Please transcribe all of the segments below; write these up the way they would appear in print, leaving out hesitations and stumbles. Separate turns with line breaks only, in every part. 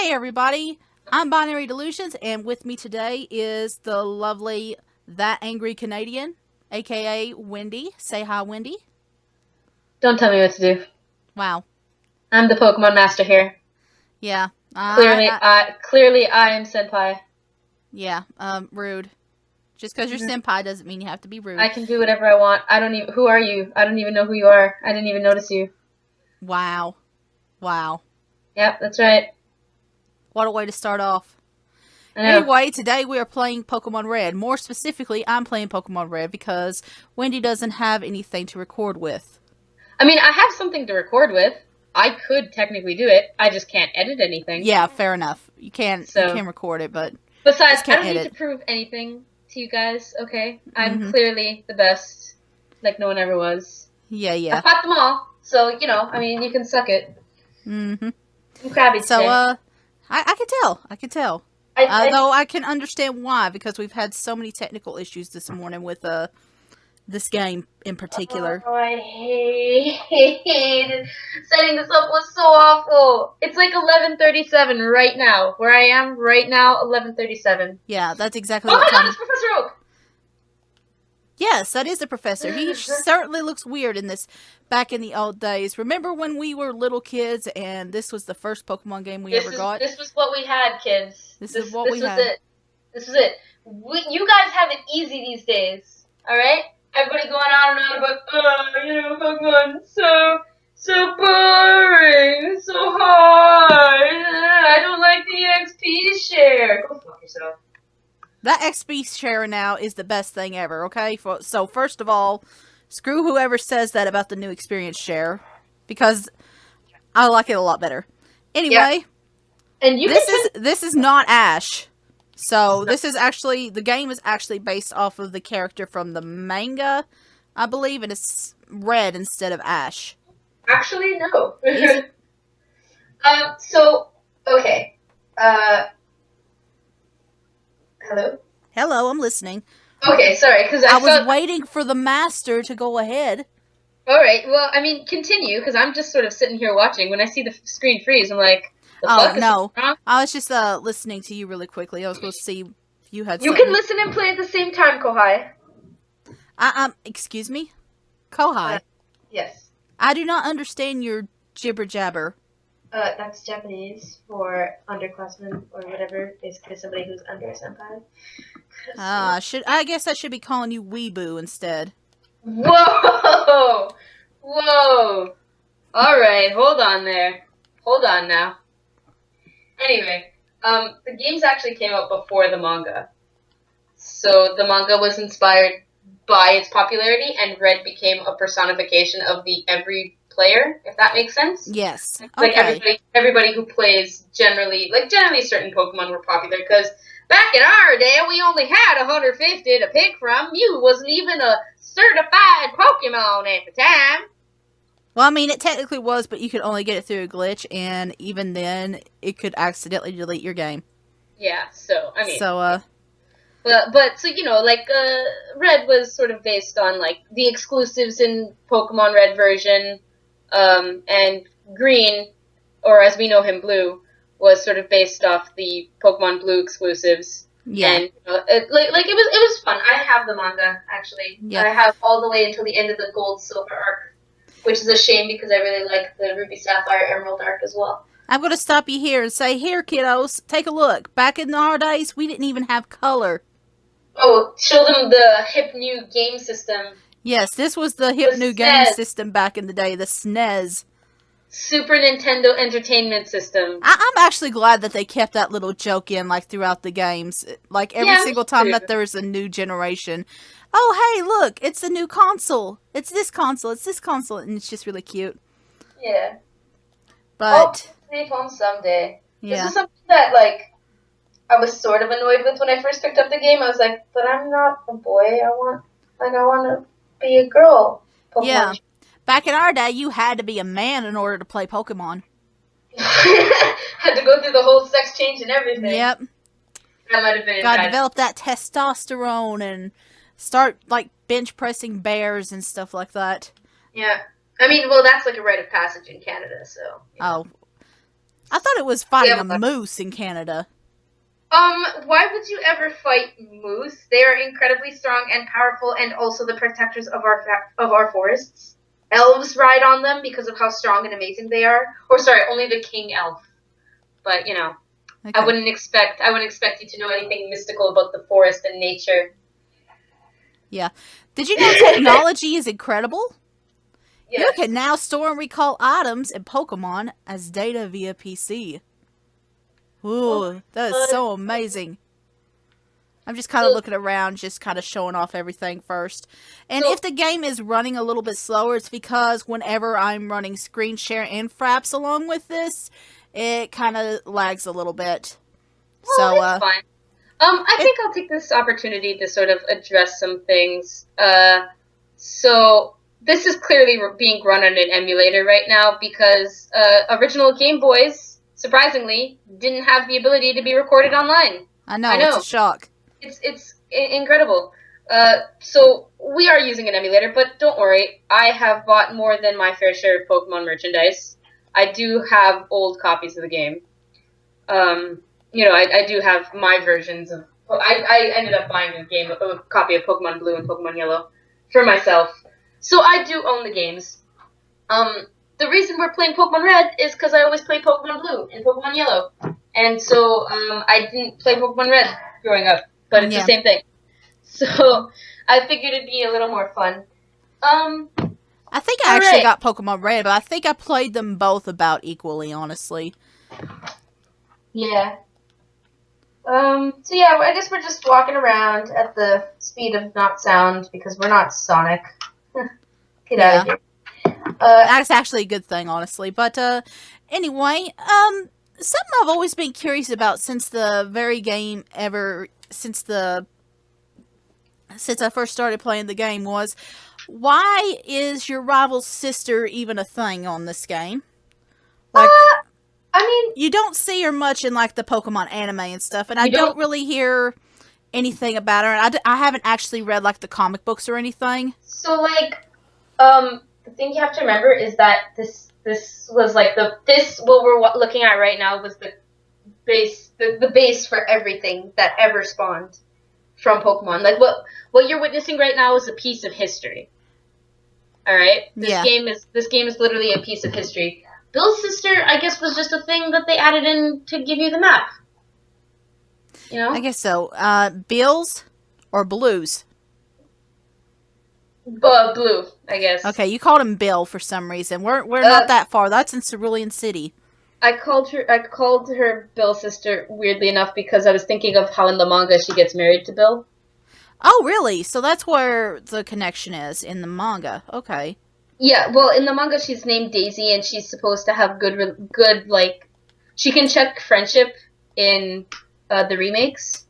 Hey everybody, I'm BinaryDelusions, and with me today is the lovely ThatAngryCanadian, aka Windy. Say hi, Windy.
Don't tell me what to do.
Wow.
I'm the Pokemon Master here.
Yeah.
Clearly I am Senpai.
Yeah. Rude. Just because you're senpai doesn't mean you have to be rude.
I can do whatever I want. Who are you? I don't even know who you are. I didn't even notice you.
Wow. Wow.
Yep, that's right.
What a way to start off.
I know.
Anyway, today we are playing Pokemon Red. More specifically, I'm playing Pokemon Red because Wendy doesn't have anything to record with.
I mean, I have something to record with. I could technically do it. I just can't edit anything.
Yeah, fair enough. You can record it, but
besides, I don't
edit.
need to prove anything to you guys, okay? I'm clearly the best, like no one ever was.
Yeah.
I fought them all, so, I mean, you can suck it.
Mm-hmm.
I'm crabby
so,
today.
I can tell. Though I can understand why, because we've had so many technical issues this morning with this game in particular.
Oh, I hated setting this up was so awful. It's like 11:37 right now. Where I am right now, 11:37.
Yeah, that's exactly
what
time.
Oh my god, it's Professor Oak!
Yes, that is the professor. He certainly looks weird in this back in the old days. Remember when we were little kids and this was the first Pokemon game we ever got?
This was what we had, kids.
This was it.
This was it. You guys have it easy these days, alright? Everybody going on and on about, Pokemon, so boring, so hard, I don't like the XP share. Go fuck yourself.
That XP share now is the best thing ever, okay? So first of all, screw whoever says that about the new experience share, because I like it a lot better. Anyway,
and
this is not Ash. So this is actually, the game is actually based off of the character from the manga, I believe, and it's Red instead of Ash.
Actually, no. Okay. Hello?
Hello, I'm listening.
Okay, sorry, because
I was waiting for the master to go ahead.
Alright, well, I mean, continue, because I'm just sort of sitting here watching. When I see the screen freeze, I'm like,
oh, no. I was just listening to you really quickly. I was going to see if you had
something. You can listen and play at the same time, Kohai.
Excuse me? Kohai?
Yes.
I do not understand your jibber-jabber.
That's Japanese for underclassmen or whatever. Basically somebody who's under a senpai.
I guess I should be calling you Weeboo instead.
Whoa! Whoa! Alright, hold on there. Hold on now. Anyway, the games actually came out before the manga. So the manga was inspired by its popularity, and Red became a personification of the every player, if that makes sense.
Yes.
Like everybody who plays generally certain Pokemon were popular, because back in our day, we only had 150 to pick from. You wasn't even a certified Pokemon at the time.
Well, I mean, it technically was, but you could only get it through a glitch, and even then, it could accidentally delete your game.
Yeah, so, I mean...
So,
Red was sort of based on, like, the exclusives in Pokemon Red version, and Green, or as we know him, Blue, was sort of based off the Pokemon Blue exclusives.
Yeah.
And, it was fun. I have the manga, actually. Yeah. I have all the way until the end of the Gold Silver arc. Which is a shame because I really like the Ruby Sapphire Emerald arc as well.
I'm going to stop you here and say, here, kiddos, take a look. Back in our days, we didn't even have color.
Oh, show them the hip new game system.
Yes, this was the hip new game system back in the day, the SNES.
Super Nintendo Entertainment System.
I'm actually glad that they kept that little joke in, like, throughout the games. Like, every single time that there is a new generation. Oh, hey, look, it's a new console. It's this console, and it's just really cute.
Yeah.
But...
I'll home someday.
Yeah.
This is something that, like, I was sort of annoyed with when I first picked up the game. I was like, but I'm not a boy. I want to be a girl. Pokemon.
Yeah. Back in our day, you had to be a man in order to play Pokemon.
Had to go through the whole sex change and everything.
Yep.
That might have been
Gotta develop that testosterone and start, like, bench pressing bears and stuff like that.
Yeah. I mean, well, that's like a rite of passage in Canada, so.
Oh. I thought it it was fighting
Yeah,
a moose in Canada.
Why would you ever fight moose? They are incredibly strong and powerful, and also the protectors of our forests. Elves ride on them because of how strong and amazing they are. Or sorry, only the king elf. But you know,
Okay.
I wouldn't expect you to know anything mystical about the forest and nature.
Yeah. Did you know technology is incredible?
Yes.
You can now store and recall items and Pokemon as data via PC. Ooh, that is so amazing. I'm just kind of looking around, just kind of showing off everything first. And if the game is running a little bit slower, it's because whenever I'm running screen share and Fraps along with this, it kind of lags a little bit.
Well, so, it's fine. I think I'll take this opportunity to sort of address some things. So this is clearly being run on an emulator right now because original Game Boys, surprisingly, didn't have the ability to be recorded online.
I know. It's a shock.
It's incredible. So we are using an emulator, but don't worry. I have bought more than my fair share of Pokemon merchandise. I do have old copies of the game. You know, I do have my versions of... I ended up buying a copy of Pokemon Blue and Pokemon Yellow for myself. So I do own the games. The reason we're playing Pokemon Red is because I always play Pokemon Blue and Pokemon Yellow. And so I didn't play Pokemon Red growing up, but it's the same thing. So I figured it'd be a little more fun.
I think I actually got Pokemon Red, but I think I played them both about equally, honestly.
Yeah. So yeah, I guess we're just walking around at the speed of not sound because we're not Sonic. Get out of here.
That's actually a good thing, honestly. But anyway, something I've always been curious about since the very game ever, since I first started playing the game was, why is your rival's sister even a thing on this game? Like,
I mean,
you don't see her much in like the Pokemon anime and stuff, and I don't really hear anything about her. And I haven't actually read like the comic books or anything.
So like, the thing you have to remember is that this was like what we're looking at right now was the base for everything that ever spawned from Pokemon. Like what you're witnessing right now is a piece of history. All right, this game is literally a piece of history. Bill's sister, I guess, was just a thing that they added in to give you the map. You know?
I guess so. Bills or Blues?
Blue, I guess.
Okay, you called him Bill for some reason. We're not that far. That's in Cerulean City.
I called her Bill's sister weirdly enough because I was thinking of how in the manga she gets married to Bill.
Oh, really? So that's where the connection is in the manga. Okay.
Yeah, well, in the manga she's named Daisy and she's supposed to have good like she can check friendship in the remakes.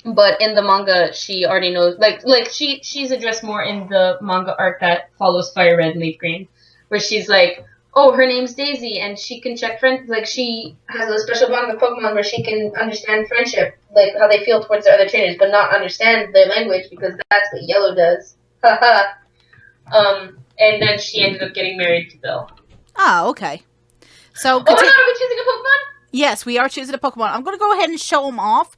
But in the manga, she already knows, like she's addressed more in the manga arc that follows Fire Red and Leaf Green, where she's like, oh, her name's Daisy, and she can check friends, like she has a special bond with Pokemon where she can understand friendship, like how they feel towards their other trainers, but not understand their language because that's what Yellow does. Haha. And then she ended up getting married to Bill.
Oh, okay. So,
are we choosing a Pokemon?
Yes, we are choosing a Pokemon. I'm going to go ahead and show them off.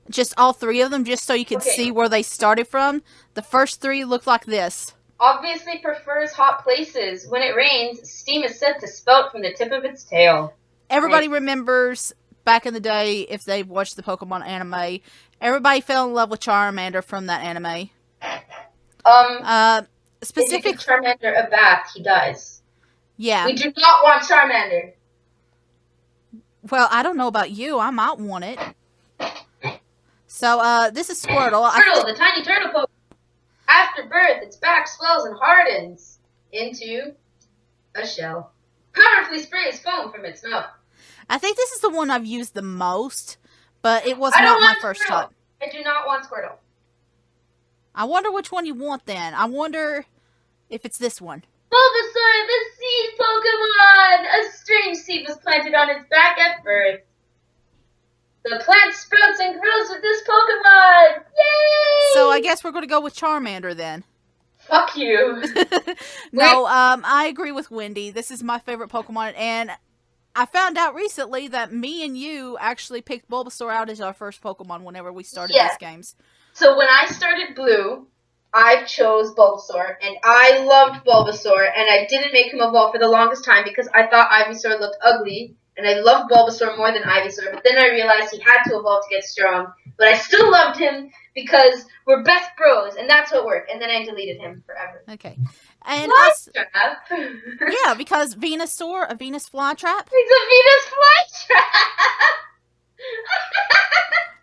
Just all three of them, just so you can see where they started from. The first three look like this.
Obviously prefers hot places. When it rains, steam is said to spout from the tip of its tail.
Everybody remembers back in the day, if they've watched the Pokemon anime, everybody fell in love with Charmander from that anime.
Specific Charmander a bath, he dies.
Yeah.
We do not want Charmander.
Well, I don't know about you. I might want it. So, this is Squirtle.
Squirtle, the tiny turtle Pokemon. After birth, its back swells and hardens into a shell. Powerfully sprays foam from its mouth.
I think this is the one I've used the most, but it was not my first time.
I do not want Squirtle.
I wonder which one you want then. I wonder if it's this one.
Bulbasaur, the seed Pokemon! A strange seed was planted on its back at birth. The plant sprouts and grows with this Pokemon! Yay!
So I guess we're going to go with Charmander then.
Fuck you.
No, I agree with Windy. This is my favorite Pokemon, and I found out recently that me and you actually picked Bulbasaur out as our first Pokemon whenever we started these games.
So when I started Blue, I chose Bulbasaur, and I loved Bulbasaur, and I didn't make him evolve for the longest time because I thought Ivysaur looked ugly, and I loved Bulbasaur more than Ivysaur, but then I realized he had to evolve to get strong, but I still loved him because we're best bros, and that's what worked, and then I deleted him forever.
Okay. And
Flytrap?
Yeah, because Venusaur, a Venus flytrap.
He's a Venus flytrap!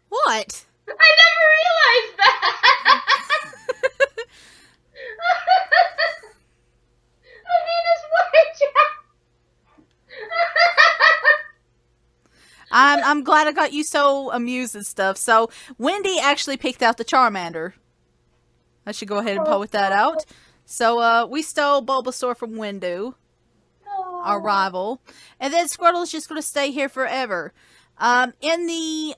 What?
I never realized that! A Venus flytrap!
I'm glad I got you so amused and stuff. So, Windy actually picked out the Charmander. I should go ahead and poet that out. So, we stole Bulbasaur from Windu, our rival. And then Squirtle's just going to stay here forever. In the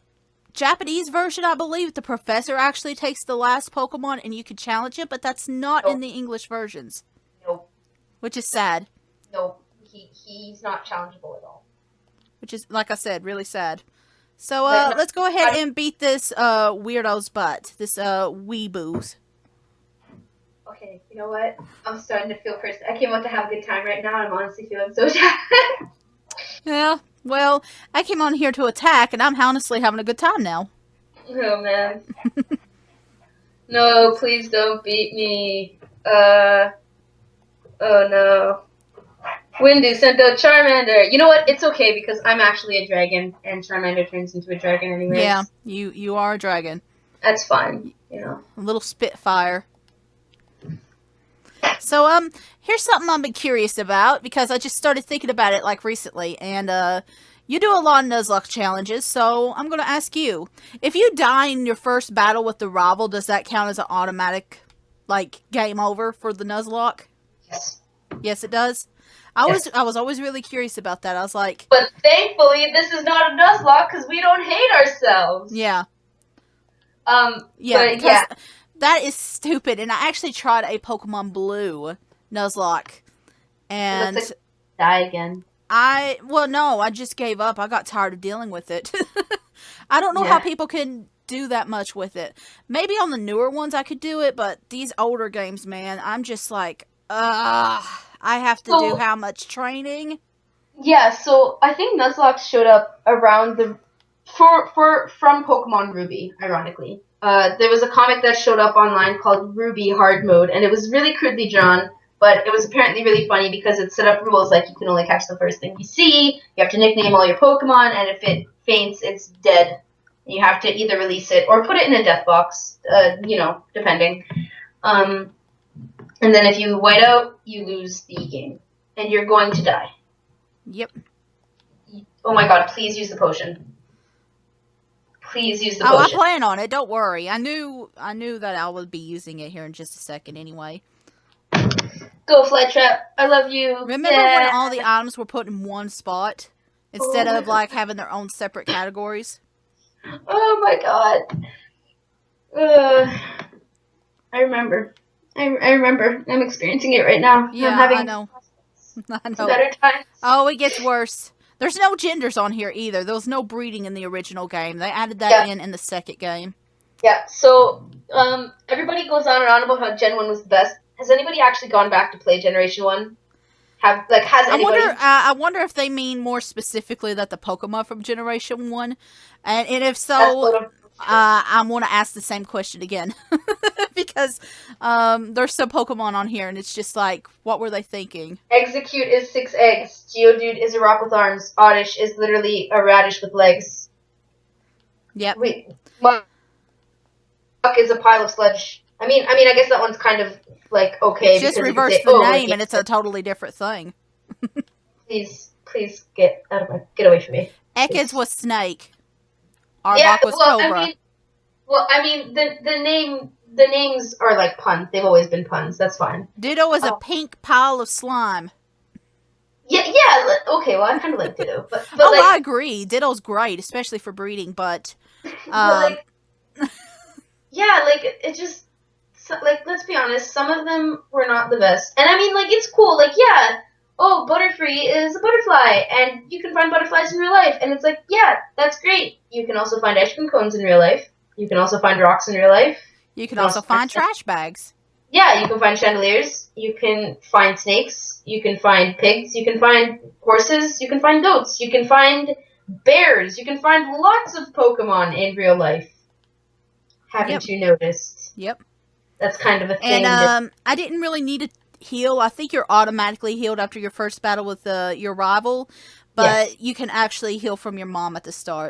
Japanese version, I believe, the professor actually takes the last Pokemon and you can challenge it, but that's not in the English versions.
Nope.
Which is sad.
Nope. He's not challengeable at all.
Which is, like I said, really sad. So, let's go ahead and beat this weirdo's butt. This weeboos.
Okay, you know what? I'm starting to feel cursed. I came out to have a good time right now, and I'm honestly feeling so sad.
Yeah, well, I came on here to attack, and I'm honestly having a good time now.
Oh, man. No, please don't beat me. Oh, no. Windu sent out Charmander. You know what? It's okay, because I'm actually a dragon, and Charmander turns into a dragon anyway.
Yeah, you are a dragon.
That's fine, you know.
A little Spitfire. So, here's something I've been curious about, because I just started thinking about it, like, recently, and, you do a lot of Nuzlocke challenges, so I'm gonna ask you, if you die in your first battle with the rival, does that count as an automatic, like, game over for the Nuzlocke?
Yes.
Yes, it does? I was always really curious about that. I was like...
But thankfully, this is not a Nuzlocke, because we don't hate ourselves.
Yeah.
Yeah, yeah.
That is stupid, and I actually tried a Pokemon Blue Nuzlocke, and...
It looks like die again.
No, I just gave up. I got tired of dealing with it. I don't know how people can do that much with it. Maybe on the newer ones I could do it, but these older games, man, I'm just like, I have to do how much training?
Yeah, so I think Nuzlocke showed up around from Pokemon Ruby, ironically. There was a comic that showed up online called Ruby Hard Mode, and it was really crudely drawn, but it was apparently really funny because it set up rules like you can only catch the first thing you see, you have to nickname all your Pokemon, and if it faints, it's dead. You have to either release it or put it in a death box, depending. And then if you white out, you lose the game, and you're going to die.
Yep.
Oh my god, please use the potion. Please use the potion.
Oh, I plan on it. Don't worry. I knew that I would be using it here in just a second anyway.
Go, Flytrap. I love you.
Remember when all the items were put in one spot instead of like having their own separate categories?
Oh my god. I remember. I remember. I'm experiencing it right now.
Yeah,
I
know. I know.
Better times.
Oh, it gets worse. There's no genders on here either. There was no breeding in the original game. They added that in the second game.
Yeah, so everybody goes on and on about how Gen 1 was the best. Has anybody actually gone back to play Generation 1? Has anybody?
I wonder if they mean more specifically that the Pokemon from Generation 1. And if so, I want to ask the same question again. Because there's some Pokemon on here, and it's just like, what were they thinking?
Execute is 6 eggs. Geodude is a rock with arms. Oddish is literally a radish with legs.
Yep.
Wait, Muck is a pile of sludge. I mean, I guess that one's kind of like okay.
Just reverse the name, and it's a totally different thing.
Please get away from me.
Ekans was snake. Arbok was cobra.
I mean, the names are like puns. They've always been puns. That's fine.
Ditto is a pink pile of slime.
Yeah. Okay, well, I kind of like Ditto, but
I agree. Ditto's great, especially for breeding. But,
it just let's be honest. Some of them were not the best, and I mean, like, it's cool. Like, yeah, oh, Butterfree is a butterfly, and you can find butterflies in real life. And it's like, yeah, that's great. You can also find ice cream cones in real life. You can also find rocks in real life.
You can also find trash bags.
Yeah, you can find chandeliers. You can find snakes. You can find pigs. You can find horses. You can find goats. You can find bears. You can find lots of Pokemon in real life. Haven't you noticed?
Yep.
That's kind of a thing.
And I didn't really need to heal. I think you're automatically healed after your first battle with your rival, but you can actually heal from your mom at the start.